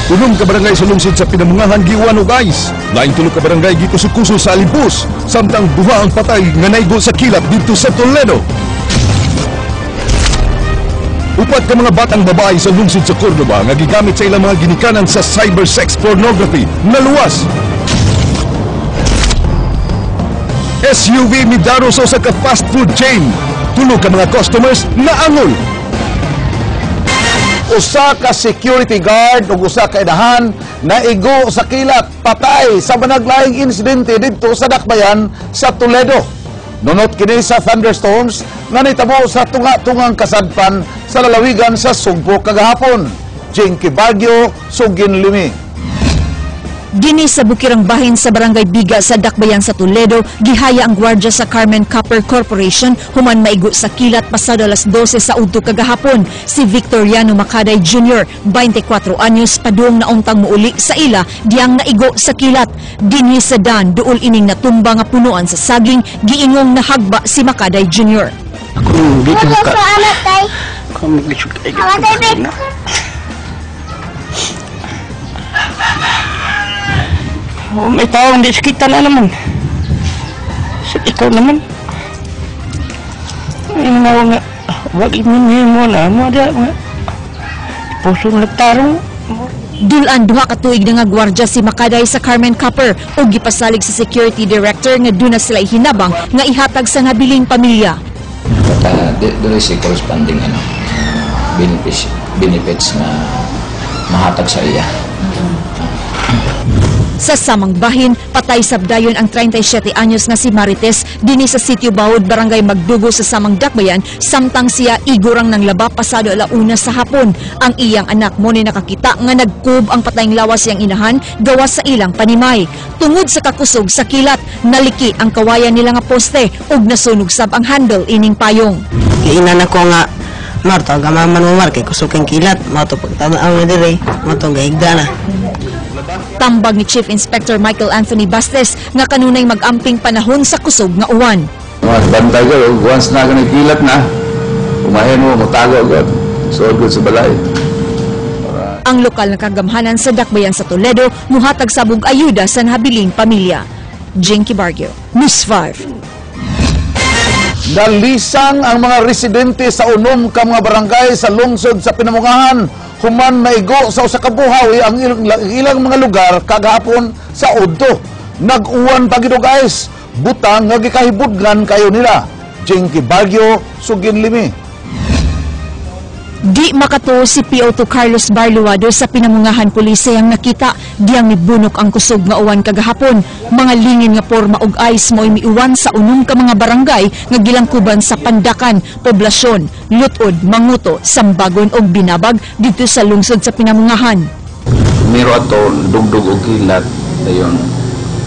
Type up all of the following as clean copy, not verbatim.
Tunom ka barangay sa lungsod sa Pinamungahan giwan og ice. Lain tulo ka barangay gikusog-kusog sa Alimpos, samtang duha ang patay nga naigo sa kilat dito sa Toledo. Upat ka mga batang babae sa lungsod sa Cordoba nga gigamit sa ilang mga ginikanan sa cybersex pornography na luwas. SUV midaro sa usa ka fast food chain. Tulo ka mga customers naangol. Usa ka security guard ug usa ka inahan naigo sa kilat patay sa managlaing insidente didto sa Dakbayan sa Toledo. Nunot kini sa thunderstorms nga nitabo sa tunga-tungang kasadpan sa lalawigan sa Sugbo kagahapon. Jinky Baguio, Sugin Limi. Dini sa bukirang bahin sa Barangay Biga sa Dakbayan sa Toledo, gihaya ang gwardya sa Carmen Copper Corporation human maigo sa kilat pasado alas 12 sa udto kagahapon. Si Victoriano Macaday Jr., 24 anyos, padung na untang muuli sa ila diyang naigo sa kilat. Dinhi sa Dan, duol ining natumba nga punuan sa saging, giingong nahagba si Macaday Jr. Ako dito ka. Kami gisug ay. Oh, may taong di sakita na naman. Ikaw naman. Ay nga nga. Wag imin mo na. Mada nga. Pusong nagtarong. Dulan duha ka tuig na nga gwardya si Macaday sa Carmen Copper ug gipasalig sa security director nga duna sila hinabang nga ihatag sa nabiling pamilya. Doon si corresponding benefits na mahatag sa iya. Sa samang bahin, patay sabdayon ang 37 anyos nga si Marites dinhi sa Sitio Bawod, Barangay Magdugo sa samang Dakbayan, samtang siya igurang ng laba pasado alauna sa hapon. Ang iyang anak mo ni nakakita nga nagkub ang patayng lawas yang inahan gawas sa ilang panimay. Tungod sa kakusog sa kilat, naliki ang kawayan nila nga poste ug nasunog sab ang handle ining payong. Giinan ako nga Marto, gamaman mo kay kusog kang kilat. Mato pagtamaan mo dire, mato gahigda na. Tambag ni Chief Inspector Michael Anthony Bastes nga kanunay mag-amping panahon sa kusog nga uwan. Mas bantay ko, once na ganang kilat na, umahin mo, matago agad. So good sa balay. Ang lokal na kagamhanan sa Dakbayan sa Toledo, muhatag sabog ayuda sa nabiling pamilya. Jinky Baguio, News 5. Nalisang ang mga residente sa unom ka mga barangay sa lungsod sa Pinamungahan human maigo sa usa ka buhawi ang ilang mga lugar kagahapon sa udto. Nag-uwan pa gid guys, butang nga gikahibudgan kayo nila. Jinky Baguio, Sugin Limi. Di makato si PO2 Carlos Barluado sa Pinamungahan Pulisay ang nakita diyang mibunok ang kusog nga uwan kagahapon. Mga lingin nga porma og ice mo'y miuwan sa unom ka mga barangay nga gilangkuban sa Pandakan, Poblasyon, Lutod, Manguto, Sambagon ug Binabag dito sa lungsod sa Pinamungahan. Miro ato dugdug og kilat dayon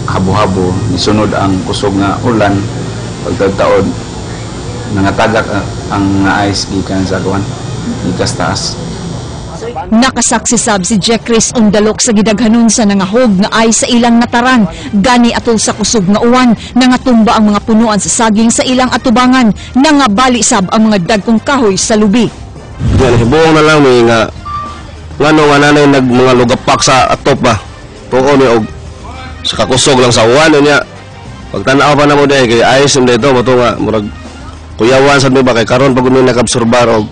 habo-habo nisunod ang kusog nga ulan pagtataon nangatagak ang ice gikan sa kuwan ikas taas. Nakasaksi sab si Jack Chris Undalok sa gidaghanon sa nangahog nga ay sa ilang nataran gani atol sa kusog nga uwan nangatumba ang mga punuan sa saging sa ilang atubangan nangabali sab ang mga dagkong kahoy sa lubi. Hibuong na lang may nga ngano nga nanay nag mga lugapak sa atop ba tuon ni og sa kakusog lang sa uwan niya pagtanaw pa na mo dai kay ayos dito mo to nga murag kuyawan sa ba kay karon pag may nakabsorbar og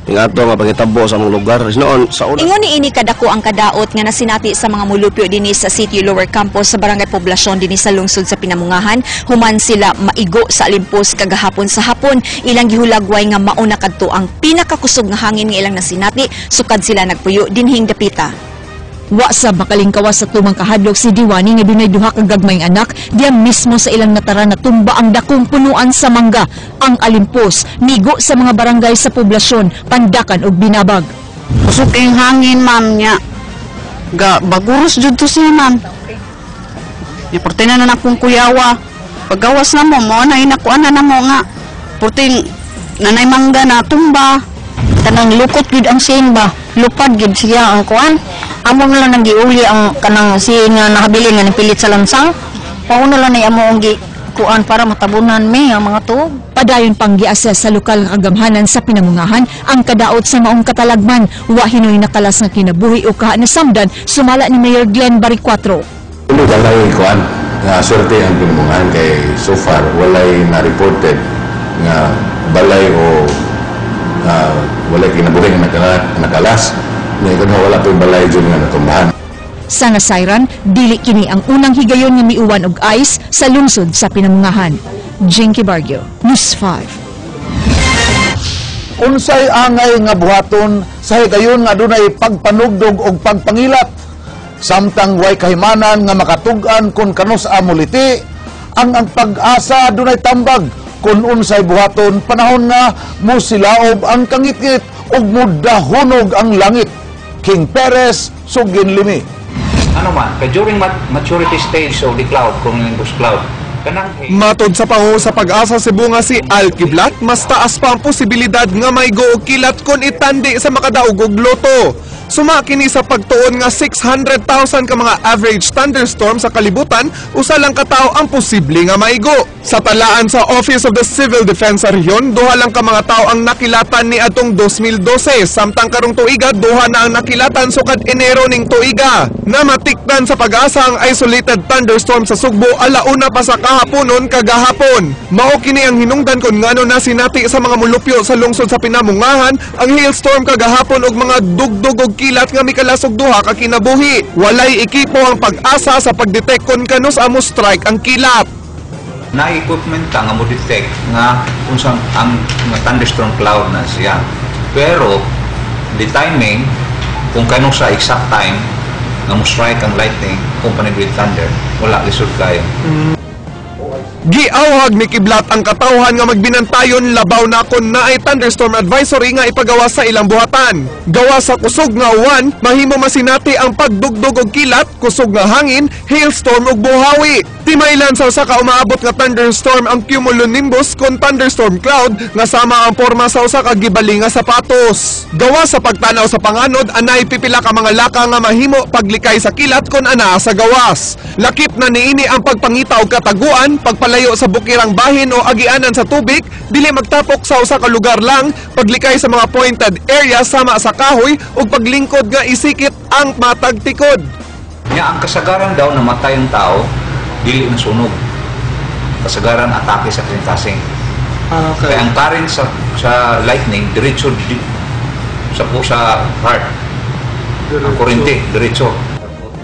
ato nga pagitabo sa mga lugar noon sa una. Ingon ni ini kadako ang kadaot nga nasinati sa mga mulupyo dinhi sa City Lower Campus sa Barangay Poblasyon dinhi sa lungsod sa Pinamungahan human sila maigo sa Alimpos kagahapon sa hapon. Ilang gihulagway nga mauna kadto ang pinakakusog nga hangin nga ilang nasinati sukad sila nagpuyo dinhing dapita. Wa sa makalingkawas sa tumang kahadlok si Diwani nga dunay duha ka gagmayng anak diyan mismo sa ilang nataran na tumba ang dakong punuan sa mangga. Ang Alimpos migo sa mga barangay sa Poblasyon, Pandakan ug Binabag. Kusog kayong hangin ma'am niya. Baguros jud to siya ma'am. Iporte na akong kuyawa. Paggawas na mo na inakuan na mo nga. Porting nanay mangga na tumba. Kanang lukot gid ang sin ba? Lupad gid siya ang kuan. Amo na lang nagiuli ang kanang sin nga nakabili nga nipilit sa lansang. Pauno lang ni amo ang kuan para matabunan mi ang mga tuog. Padayon pang giases sa lokal nga kagamhanan sa Pinamungahan ang kadaot sa maong katalagman. Wa hinoy nakalas nga kinabuhi o kaha na samdan sumala ni Mayor Glenn Baricuatro. Hindi lang ikuan nga swerte ang Pinamungahan kay so far walay na-reported nga balay o walay kinabuhi nga nakalas. Ngayon wala pa yung balay dyan nga natumbahan. Sa nasayran, dili kini ang unang higayon nga miuwan og ice sa lungsod sa Pinamungahan. Jinky Bargio, News 5. Unsay angay nga buhaton sa higayon nga dunay pagpanugdog og pagpangilat. Samtang way kahimanan nga makatug-an kung kanos amuliti, ang pag-asa dunay tambag kung unsay buhaton panahon nga musilaob ang kangit-ngit ug mudahunog ang langit. King Perez, Sugin Limi. Ano man, during maturity stage of the cloud, cumulonimbus cloud, Matod sa pangu sa pag-asa Cebu nga si Al Kiblat, mas taas pa ang posibilidad nga may go og kilat kon itandi sa makadaog og loto. Suma kini sa pagtuon nga 600,000 ka mga average thunderstorm sa kalibutan, usa lang ka tawo ang posible nga maigo. Sa talaan sa Office of the Civil Defense sa rehiyon, duha lang ka mga tawo ang nakilatan ni atong 2012, samtang karong tuiga duha na ang nakilatan sukad Enero ning tuiga. Namatikdan sa pag-asa ang isolated thunderstorm sa Sugbo alauna pa sa kahaponon kagahapon. Mao kini ang hinungdan kon ngano na sinati sa mga mulupyo sa lungsod sa Pinamungahan ang hailstorm kagahapon og mga dugdog og kilat nga mikalasog duha ka kinabuhi. Walay ekipo ang pag-asa sa pagdetect kon kanos amo strike ang kilat. Na equipment nga mo detect nga unsang ang thunderstorm cloud na siya. Pero the timing kung kano sa exact time nga mo strike ang lightning accompanied with thunder, wala lisod kayo. Giawhag ni Kiblat ang katawhan nga magbinantayon labaw na kon naay thunderstorm advisory nga ipagawa sa ilang buhatan. Gawa sa kusog nga uwan, mahimo masinati ang pagdugdog og kilat, kusog nga hangin, hailstorm ug buhawi. Timaylan sa usa ka umaabot nga thunderstorm ang cumulonimbus kon thunderstorm cloud nga sama ang porma sa usa ka gibali nga sapatos. Gawa sa pagtanaw sa panganod, anay pipila ka mga laka nga mahimo paglikay sa kilat kon anaa sa gawas. Lakip na niini ang pagpangita og kataguan, pagpalayo sa bukirang bahin o agianan sa tubig, dili magtapok sa usa ka lugar lang, paglikay sa mga pointed area sama sa kahoy ug paglingkod nga isikit ang matag tikod. Nya ang kasagaran daw na matay ang tao, dili na sunog. Kasagaran atake sa kasing. Okay. Kaya ang current sa lightning diretso sa heart. Ang kurente diretso.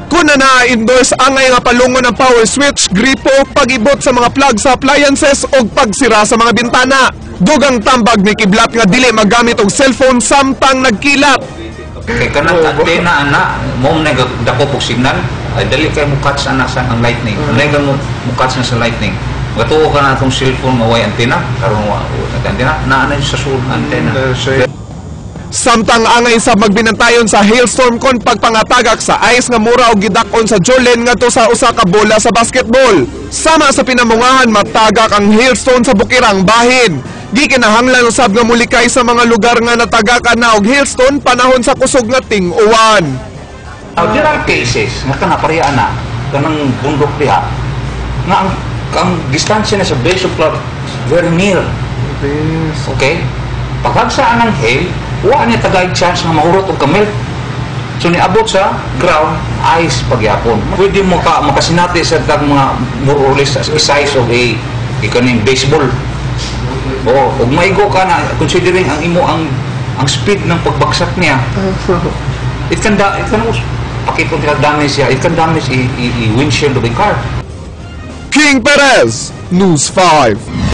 Kung na-endorse ang nga palungon ng power switch, gripo, pag-ibot sa mga plug sa appliances o pagsira sa mga bintana. Dugang tambag ni Kiblat nga dili magamit og cellphone samtang nagkilat. Kaya kanang antena ana, mo nagdako og signal, ay dali kay mukats ana sa ang lightning. Legal mo mukats na sa lightning. Gatuo ka na itong cellphone maway antena, karon antena na sa sulod antena. Samtang angay sa magbinantayon sa hailstorm kon pagpangatagak sa ice nga mura og gidakon sa Jolen ngadto sa usa ka bola sa basketball. Sama sa Pinamungahan matagak ang hailstone sa bukirang bahin. Gikinahanglan usab nga mulikay sa mga lugar nga natagakan na og hailstone panahon sa kusog nga ting-uwan. There are cases nga kanapariya na kanang bundok diha nga ang distansya na sa base of cloud very near. Okay? Paghagsaan ng hail, wa niya tagay chance nga mahurot og kamel. So niabot sa ground ice pagyapon. Pwede mo makasinati sa tag mga more or less size of a ikaning baseball. O ug maigo ka na considering ang imo ang speed ng pagbagsak niya. It can pakipon ka damage siya. It can damage a windshield of a car. King Perez, News 5.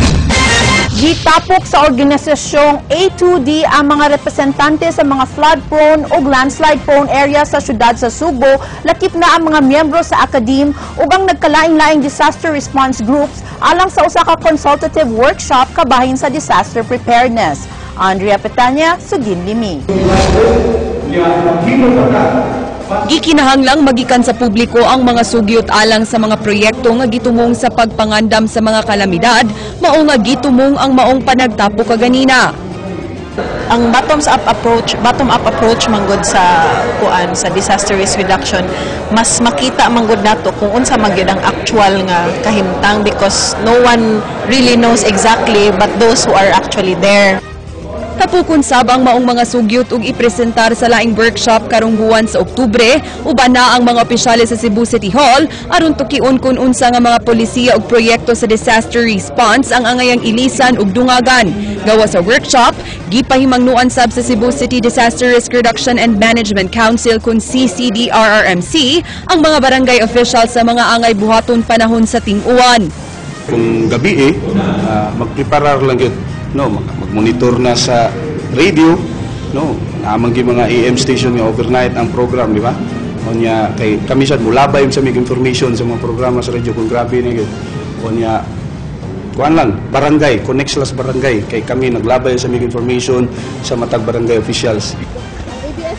Gitapok sa organisasyong A2D ang mga representante sa mga flood-prone o landslide-prone area sa syudad sa Subo, lakip na ang mga miyembro sa akadim ug ang nagkalaing-laing disaster response groups alang sa usa ka consultative workshop kabahin sa disaster preparedness. Andrea Petanya, Sugin Limi. Gikinahanglang magikan sa publiko ang mga sugyot alang sa mga proyekto nga gitumong sa pagpangandam sa mga kalamidad, mao nga gitumong ang maong panagtapo kaganina. ang bottom-up approach manggod sa sa disaster risk reduction, mas makita manggod nato kung unsa magyud ang actual nga kahimtang, because no one really knows exactly but those who are actually there. Tapukon sabang maong mga sugyot ug ipresentar sa laing workshop karong buwan sa Oktubre, uban na ang mga opisyales sa Cebu City Hall aron tukion kun unsa nga mga polisiya ug proyekto sa disaster response ang angayang ilisan ug dungagan. Gawa sa workshop, gipahimangnuan sab sa Cebu City Disaster Risk Reduction and Management Council kun CCDRRMC ang mga barangay officials sa mga angay buhaton panahon sa ting-uwan. Kung gabi magpreparar lang yun, no, mag-monitor na sa radio, no, naamang yung mga AM station nga overnight ang program, di ba? Onya kay kami sad mulabay sa mig information sa mga programa sa radio kung grabe na gyud. Onya kuan lang barangay, connect sila sa barangay kay kami naglabay sa mig information sa matag barangay officials.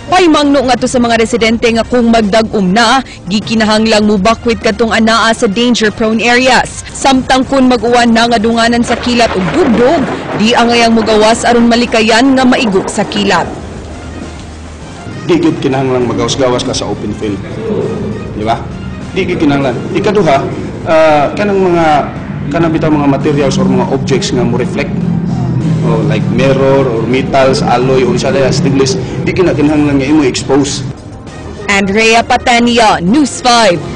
Paimangno nga to sa mga residente nga kung magdag-um na, gikinahanglang mubakwit kadtong anaa sa danger-prone areas. Samtang kun mag-uwan na nga dunganan sa kilat ug dugdog, di angayang mugawas aron malikayan nga maigo sa kilat. Di gid kinahanglang magawas-gawas ka sa open field. Di ba? Di gid kinahanglan. Ikaduha, kanang bitaw mga materials or mga objects nga mo reflect, like mirror or metals, alloy or stainless, di kinahanglan nga imo expose. Andrea Patania, News 5.